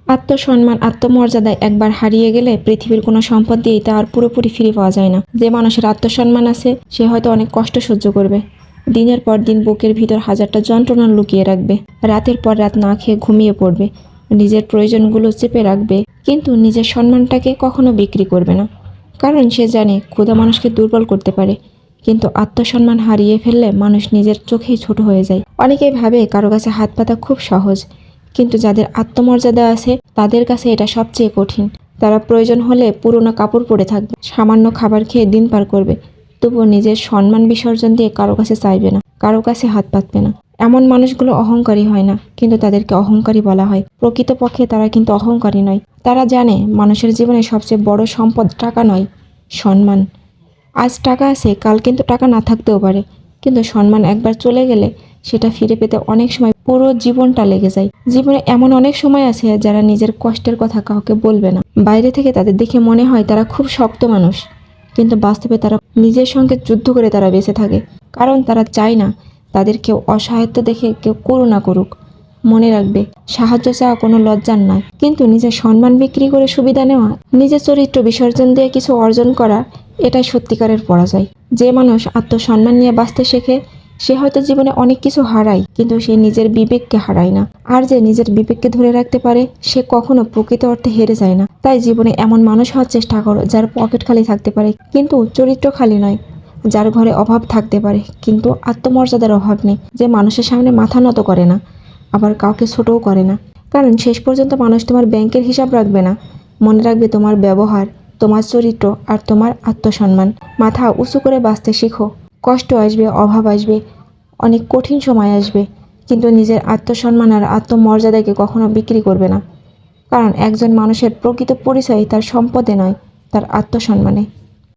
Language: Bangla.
আত্মসম্মান আত্মমর্যাদায় একবার হারিয়ে গেলে পৃথিবীর কোনো সম্পদ দিয়েই তা আর পুরোপুরি ফিরে পাওয়া যায় না। যে মানুষের আত্মসম্মান আছে সে হয়তো অনেক কষ্ট সহ্য করবে, দিনের পর দিন বুকের ভিতর হাজারটা যন্ত্রণা লুকিয়ে রাখবে, রাতের পর রাত না খেয়ে ঘুমিয়ে পড়বে, নিজের প্রয়োজনগুলো চেপে রাখবে, কিন্তু নিজের সম্মানটাকে কখনো বিক্রি করবে না। কারণ সে জানে ক্ষুধা মানুষকে দুর্বল করতে পারে, কিন্তু আত্মসম্মান হারিয়ে ফেললে মানুষ নিজের চোখেই ছোট হয়ে যায়। অনেকেই ভাবে কারো কাছে হাত পাতা খুব সহজ, কিন্তু যাদের আত্মমর্যাদা আছে তাদের কাছে এটা সবচেয়ে কঠিন। তারা প্রয়োজন হলে পুরনো কাপড় পরে থাকবে, সামান্য খাবার খেয়ে দিন পার করবে, তবুও নিজের সম্মান বিসর্জন দিয়ে কারো কাছে চাইবে না, কারো কাছে হাত পাতবে না। এমন মানুষগুলো অহংকারী হয় না, কিন্তু তাদেরকে অহংকারী বলা হয়। প্রকৃতপক্ষে তারা কিন্তু অহংকারী নয়। তারা জানে মানুষের জীবনে সবচেয়ে বড় সম্পদ টাকা নয়, সম্মান। আজ টাকা আছে, কাল কিন্তু টাকা না থাকতেও পারে, কিন্তু সম্মান একবার চলে গেলে সেটা ফিরে পেতে অনেক সময় পুরো জীবনটা লেগে যায়। জীবনে এমন অনেক সময় আছে যারা নিজের কষ্টের কথা কাউকে বলবে না। বাইরে থেকে তাদের দেখে মনে হয় তারা খুব শক্ত মানুষ, কিন্তু বাস্তবে তারা নিজের সঙ্গে যুদ্ধ করে তারা বেঁচে থাকে। কারণ তারা চায় না তাদের কেউ অসহায়ত্ব দেখে কেউ করুণা করুক। মনে রাখবে, সাহায্য চাওয়া কোনো লজ্জার নয়, কিন্তু নিজের সম্মান বিক্রি করে সুবিধা নেওয়া, নিজের চরিত্র বিসর্জন দিয়ে কিছু অর্জন করা, এটাই সত্যিকারের পরাজয়। যে মানুষ আত্মসম্মান নিয়ে বাঁচতে শেখে সে হয়তো জীবনে অনেক কিছু হারায়, কিন্তু সে নিজের বিবেককে হারায় না। আর যে নিজের বিবেককে ধরে রাখতে পারে সে কখনো প্রকৃত অর্থে হেরে যায় না। তাই জীবনে এমন মানুষ হওয়ার চেষ্টা করো যার পকেট খালি থাকতে পারে কিন্তু চরিত্র খালি নয়, যার ঘরে অভাব থাকতে পারে কিন্তু আত্মমর্যাদার অভাব নেই, যে মানুষের সামনে মাথা নত করে না, আবার কাউকে ছোটও করে না। কারণ শেষ পর্যন্ত মানুষ তোমার ব্যাংকের হিসাব রাখবে না, মনে রাখবে তোমার ব্যবহার, তোমার চরিত্র আর তোমার আত্মসম্মান। মাথা উঁচু করে বাঁচতে শিখো। কষ্ট আসবে, অভাব আসবে, অনেক কঠিন সময় আসবে, কিন্তু নিজের আত্মসম্মান আর আত্মমর্যাদাকে কখনো বিক্রি করবে না। কারণ একজন মানুষের প্রকৃত পরিচয় তার সম্পদে নয়, তার আত্মসম্মানে।